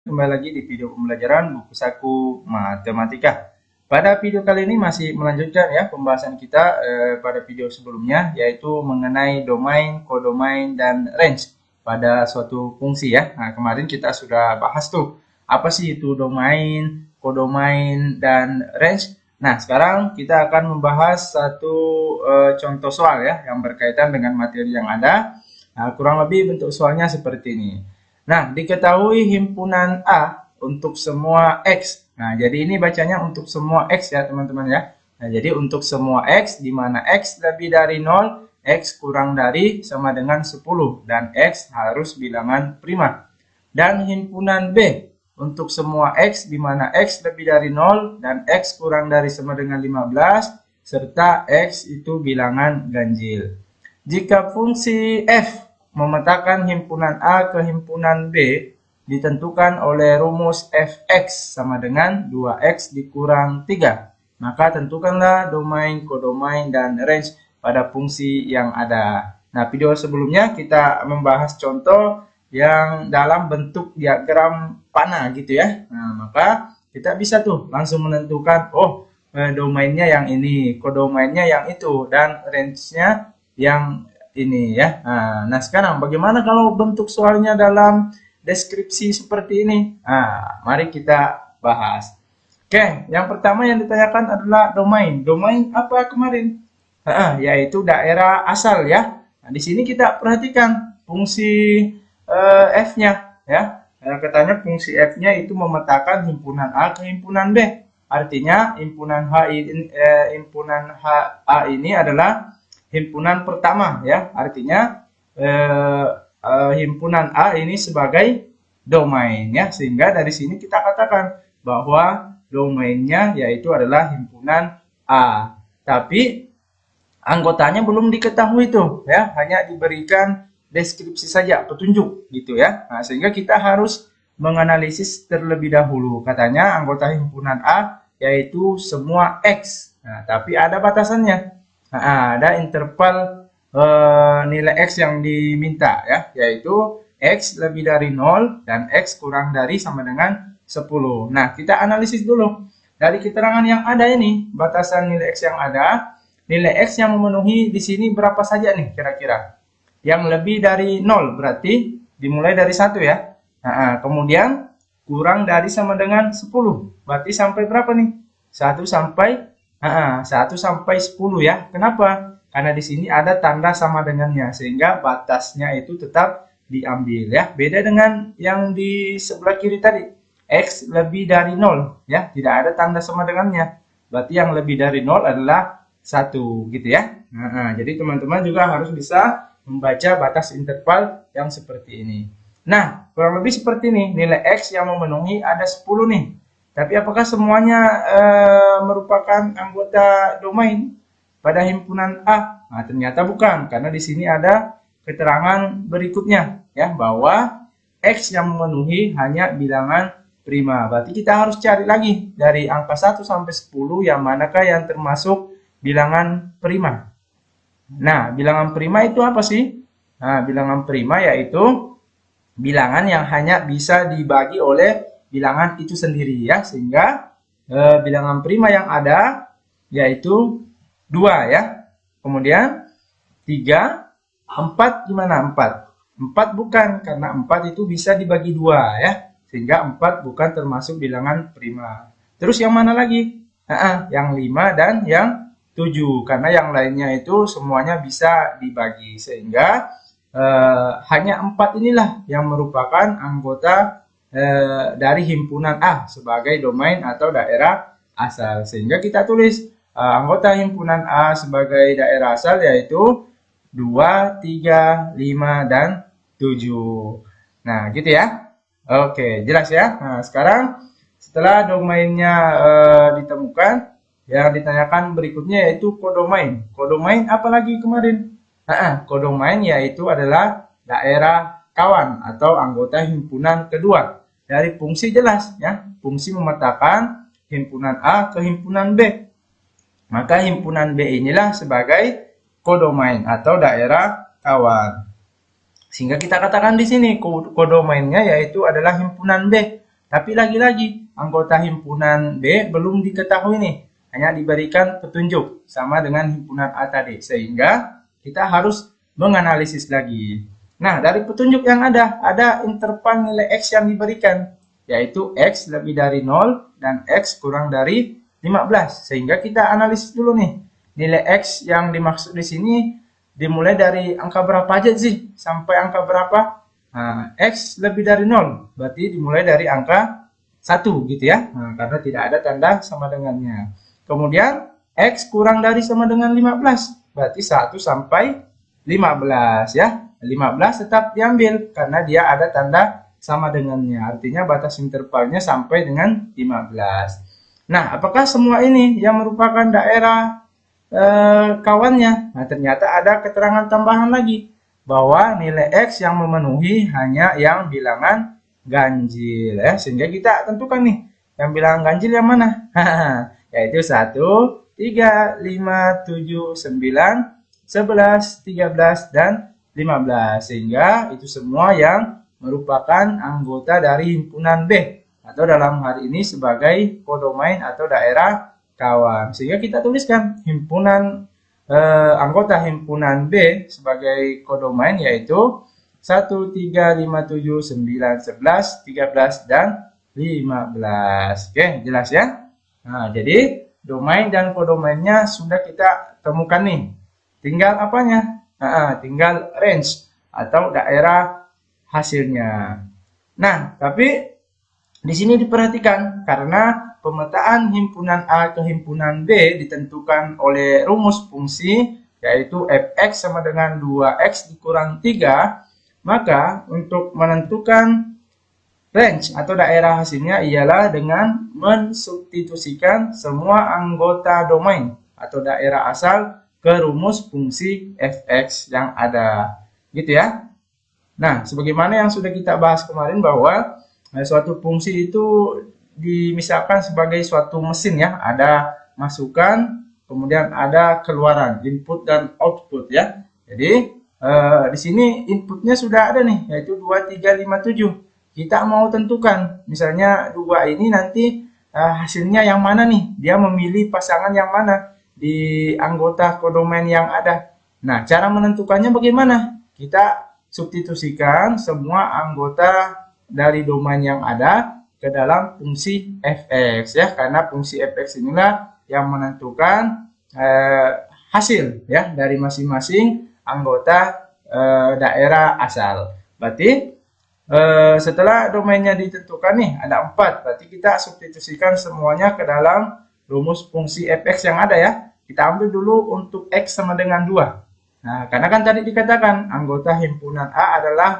Kembali lagi di video pembelajaran buku saku matematika. Pada video kali ini masih melanjutkan ya pembahasan kita pada video sebelumnya, yaitu mengenai domain, kodomain, dan range pada suatu fungsi ya. Nah, kemarin kita sudah bahas tuh apa sih itu domain, kodomain, dan range. Nah, sekarang kita akan membahas satu contoh soal ya yang berkaitan dengan materi yang ada. Nah, kurang lebih bentuk soalnya seperti ini. Nah, diketahui himpunan A untuk semua X. Nah, jadi ini bacanya untuk semua X ya, teman-teman ya. Nah, jadi untuk semua X, di mana X lebih dari 0, X kurang dari sama dengan 10. Dan X harus bilangan prima. Dan himpunan B untuk semua X, di mana X lebih dari 0, dan X kurang dari sama dengan 15, serta X itu bilangan ganjil. Jika fungsi f memetakan himpunan A ke himpunan B ditentukan oleh rumus fx sama dengan 2x dikurang 3. Maka tentukanlah domain, kodomain, dan range pada fungsi yang ada. Nah, video sebelumnya kita membahas contoh yang dalam bentuk diagram panah gitu ya. Nah, maka kita bisa tuh langsung menentukan, domainnya yang ini, kodomainnya yang itu, dan range-nya yang ini ya. Nah, sekarang bagaimana kalau bentuk soalnya dalam deskripsi seperti ini? Nah, mari kita bahas. Oke, yang pertama yang ditanyakan adalah domain. Domain apa kemarin? Yaitu daerah asal ya. Nah, di sini kita perhatikan fungsi f-nya ya. Katanya fungsi f-nya itu memetakan himpunan A ke himpunan B. Artinya himpunan A ini adalah himpunan pertama ya, artinya himpunan A ini sebagai domain ya, sehingga dari sini kita katakan bahwa domainnya yaitu adalah himpunan A. Tapi anggotanya belum diketahui tuh ya, hanya diberikan deskripsi saja, petunjuk gitu ya. Nah, sehingga kita harus menganalisis terlebih dahulu. Katanya anggota himpunan A yaitu semua X. Nah, tapi ada batasannya. Nah, ada interval nilai X yang diminta ya, yaitu X lebih dari 0 dan X kurang dari sama dengan 10. Nah, kita analisis dulu. Dari keterangan yang ada ini, batasan nilai X yang ada, nilai X yang memenuhi di sini berapa saja nih kira-kira? Yang lebih dari 0 berarti dimulai dari 1 ya. Nah, kemudian kurang dari sama dengan 10. Berarti sampai berapa nih? 1 sampai 1 sampai 10 ya. Kenapa? Karena di sini ada tanda sama dengannya, sehingga batasnya itu tetap diambil ya. Beda dengan yang di sebelah kiri tadi. X lebih dari 0 ya, tidak ada tanda sama dengannya. Berarti yang lebih dari 0 adalah 1 gitu ya. Jadi teman-teman juga harus bisa membaca batas interval yang seperti ini. Nah, kurang lebih seperti ini. Nilai X yang memenuhi ada 10 nih. Tapi apakah semuanya merupakan anggota domain pada himpunan A? Nah, ternyata bukan, karena di sini ada keterangan berikutnya ya, bahwa X yang memenuhi hanya bilangan prima. Berarti kita harus cari lagi dari angka 1 sampai 10 yang manakah yang termasuk bilangan prima. Nah, bilangan prima itu apa sih? Nah, bilangan prima yaitu bilangan yang hanya bisa dibagi oleh bilangan itu sendiri ya, sehingga bilangan prima yang ada yaitu 2 ya. Kemudian 3, 4 gimana 4? 4 bukan, karena 4 itu bisa dibagi 2 ya. Sehingga 4 bukan termasuk bilangan prima. Terus yang mana lagi? Yang 5 dan yang 7, karena yang lainnya itu semuanya bisa dibagi, sehingga hanya 4 inilah yang merupakan anggota dari himpunan A sebagai domain atau daerah asal. Sehingga kita tulis anggota himpunan A sebagai daerah asal yaitu 2, 3, 5, dan 7. Nah, gitu ya. Oke, jelas ya. Nah, sekarang setelah domainnya ditemukan, yang ditanyakan berikutnya yaitu kodomain. Kodomain apa lagi kemarin? Kodomain yaitu adalah daerah kawan atau anggota himpunan kedua. Dari fungsi jelas ya, fungsi memetakan himpunan A ke himpunan B. Maka himpunan B inilah sebagai kodomain atau daerah kawan. Sehingga kita katakan di sini kodomainnya yaitu adalah himpunan B. Tapi lagi-lagi anggota himpunan B belum diketahui nih, hanya diberikan petunjuk sama dengan himpunan A tadi, sehingga kita harus menganalisis lagi. Nah, dari petunjuk yang ada interval nilai X yang diberikan, yaitu X lebih dari 0 dan X kurang dari 15. Sehingga kita analisis dulu nih, nilai X yang dimaksud di sini dimulai dari angka berapa aja sih? Sampai angka berapa? Nah, X lebih dari 0, berarti dimulai dari angka 1 gitu ya. Nah, karena tidak ada tanda sama dengannya. Kemudian X kurang dari sama dengan 15, berarti 1 sampai 15 ya. 15 tetap diambil karena dia ada tanda sama dengannya. Artinya batas intervalnya sampai dengan 15. Nah, apakah semua ini yang merupakan daerah kawannya? Nah, ternyata ada keterangan tambahan lagi bahwa nilai X yang memenuhi hanya yang bilangan ganjil ya. Sehingga kita tentukan nih, yang bilangan ganjil yang mana? Yaitu 1, 3, 5, 7, 9, 11, 13, dan 15. Sehingga itu semua yang merupakan anggota dari himpunan B, atau dalam hal ini sebagai kodomain atau daerah kawan. Sehingga kita tuliskan himpunan anggota himpunan B sebagai kodomain yaitu 1, 3, 5, 7, 9, 11, 13, dan 15. Oke, jelas ya? Nah, jadi domain dan kodomainnya sudah kita temukan nih. Tinggal apanya? Nah, tinggal range atau daerah hasilnya. Nah, tapi di sini diperhatikan karena pemetaan himpunan A ke himpunan B ditentukan oleh rumus fungsi yaitu fx sama dengan 2x dikurang 3, maka untuk menentukan range atau daerah hasilnya ialah dengan mensubstitusikan semua anggota domain atau daerah asal ke rumus fungsi fx yang ada. Gitu ya. Nah, sebagaimana yang sudah kita bahas kemarin bahwa suatu fungsi itu dimisalkan sebagai suatu mesin ya, ada masukan, kemudian ada keluaran, input dan output ya. Jadi di sini inputnya sudah ada nih, yaitu 2, 3, 5, 7. Kita mau tentukan, misalnya 2 ini nanti hasilnya yang mana nih? Dia memilih pasangan yang mana di anggota kodomain yang ada. Nah, cara menentukannya bagaimana? Kita substitusikan semua anggota dari domain yang ada ke dalam fungsi fx ya, karena fungsi fx inilah yang menentukan hasil ya dari masing-masing anggota daerah asal. Berarti setelah domainnya ditentukan nih ada 4, berarti kita substitusikan semuanya ke dalam rumus fungsi fx yang ada ya. Kita ambil dulu untuk x sama dengan 2. Nah, karena kan tadi dikatakan anggota himpunan A adalah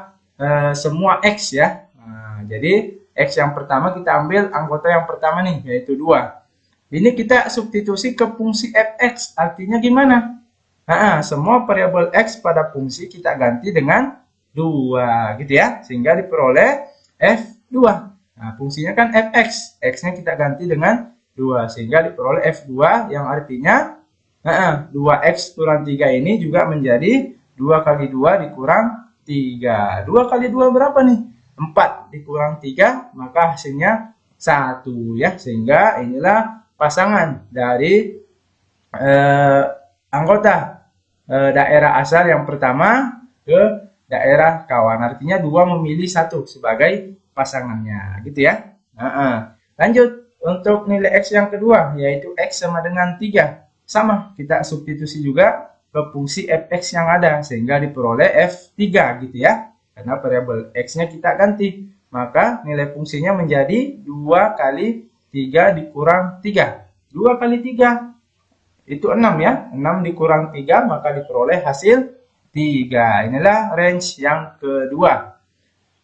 semua x ya. Nah, jadi X yang pertama kita ambil anggota yang pertama nih, yaitu 2. Ini kita substitusi ke fungsi fx, artinya gimana? Nah, semua variabel X pada fungsi kita ganti dengan 2, gitu ya. Sehingga diperoleh F2. Nah, fungsinya kan fx, X-nya kita ganti dengan 2. Sehingga diperoleh F2 yang artinya 2X kurang 3 ini juga menjadi 2 kali 2 dikurang 3. 2 kali 2 berapa nih? 4 dikurang 3, maka hasilnya 1 ya. Sehingga inilah pasangan dari anggota daerah asal yang pertama ke daerah kawan. Artinya 2 memilih 1 sebagai pasangannya gitu ya. Lanjut untuk nilai X yang kedua yaitu X sama dengan 3. Sama, kita substitusi juga ke fungsi fx yang ada sehingga diperoleh F3 gitu ya. Karena variabel X-nya kita ganti, maka nilai fungsinya menjadi 2 kali 3 dikurang 3. 2 kali 3 itu 6 ya. 6 dikurang 3 maka diperoleh hasil 3. Inilah range yang kedua.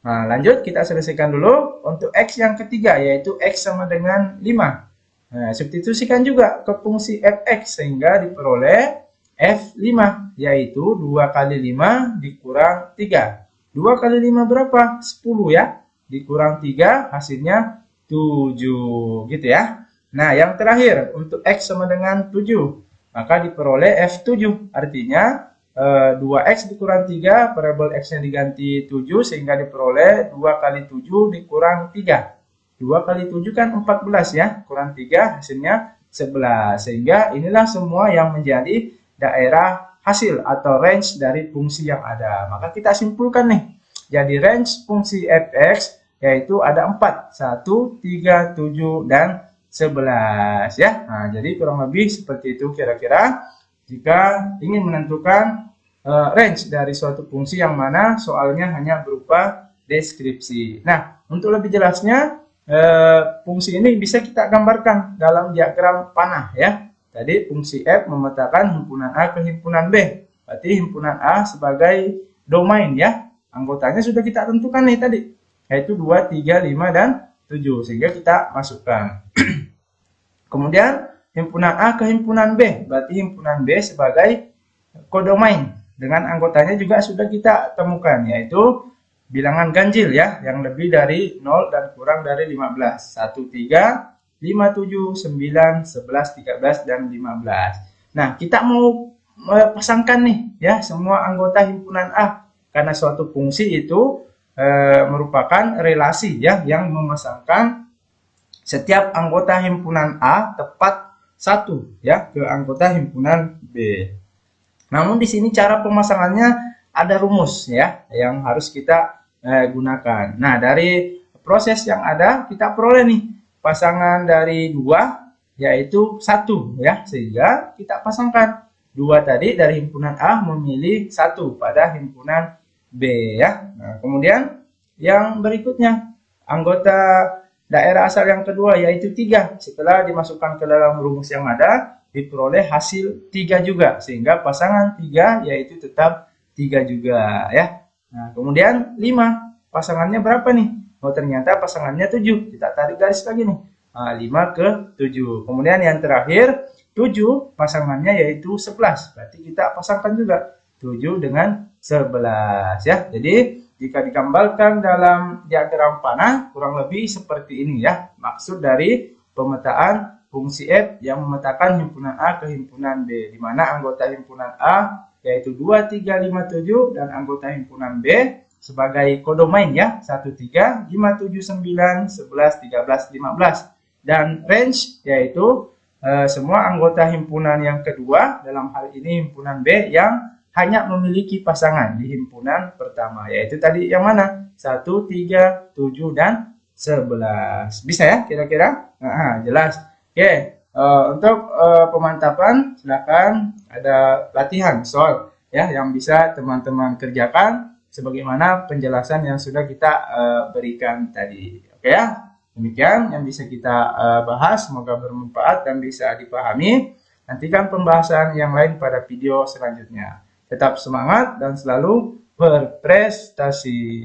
Nah, lanjut kita selesaikan dulu untuk X yang ketiga yaitu X sama dengan 5. Nah, substitusikan juga ke fungsi fx sehingga diperoleh F5 yaitu 2 kali 5 dikurang 3. 2 kali 5 berapa? 10 ya. Dikurang 3 hasilnya 7 gitu ya. Nah, yang terakhir untuk X sama dengan 7. Maka diperoleh F7. Artinya 2X dikurang 3, variabel X-nya diganti 7 sehingga diperoleh 2 kali 7 dikurang 3. 2 kali 7 kan 14 ya, kurang 3 hasilnya 11. Sehingga inilah semua yang menjadi daerah hasil atau range dari fungsi yang ada. Maka kita simpulkan nih. Jadi range fungsi f(x) yaitu ada 4, 1, 3, 7, dan 11 ya. Nah, jadi kurang lebih seperti itu kira-kira jika ingin menentukan range dari suatu fungsi yang mana soalnya hanya berupa deskripsi. Nah, untuk lebih jelasnya fungsi ini bisa kita gambarkan dalam diagram panah ya. Tadi fungsi f memetakan himpunan A ke himpunan B. Berarti himpunan A sebagai domain ya. Anggotanya sudah kita tentukan nih tadi. Yaitu 2, 3, 5, dan 7. Sehingga kita masukkan. Kemudian himpunan A ke himpunan B. Berarti himpunan B sebagai kodomain. Dengan anggotanya juga sudah kita temukan. Yaitu bilangan ganjil ya. Yang lebih dari 0 dan kurang dari 15. 1, 3, 5, 7, 9, 11, 13, dan 15. Nah, kita mau pasangkan nih ya semua anggota himpunan A. Karena suatu fungsi itu merupakan relasi ya yang memasangkan setiap anggota himpunan A tepat satu ya ke anggota himpunan B. Namun di sini cara pemasangannya ada rumus ya yang harus kita gunakan. Nah, dari proses yang ada kita peroleh nih pasangan dari 2 yaitu 1 ya, sehingga kita pasangkan 2 tadi dari himpunan A memilih 1 pada himpunan B ya. Nah, kemudian yang berikutnya anggota daerah asal yang kedua yaitu 3. Setelah dimasukkan ke dalam rumus yang ada diperoleh hasil 3 juga, sehingga pasangan 3 yaitu tetap 3 juga ya. Nah, kemudian 5 pasangannya berapa nih? Oh, ternyata pasangannya 7. Kita tarik garis lagi nih. 5 ke 7. Kemudian yang terakhir 7 pasangannya yaitu 11. Berarti kita pasangkan juga 7 dengan 11 ya. Jadi jika digambarkan dalam diagram panah kurang lebih seperti ini ya. Maksud dari pemetaan fungsi f yang memetakan himpunan A ke himpunan B, di mana anggota himpunan A yaitu 2, 3, 5, 7 dan anggota himpunan B sebagai kodomain ya 1, 3, 5, 7, 9, 11, 13, 15. Dan range yaitu semua anggota himpunan yang kedua, dalam hal ini himpunan B yang hanya memiliki pasangan di himpunan pertama, yaitu tadi yang mana? 1, 3, 7, dan 11. Bisa ya kira-kira? Nah, jelas. Oke, untuk pemantapan silakan ada latihan soal ya yang bisa teman-teman kerjakan sebagaimana penjelasan yang sudah kita berikan tadi. Oke ya? Demikian yang bisa kita bahas, semoga bermanfaat dan bisa dipahami. Nantikan pembahasan yang lain pada video selanjutnya. Tetap semangat dan selalu berprestasi.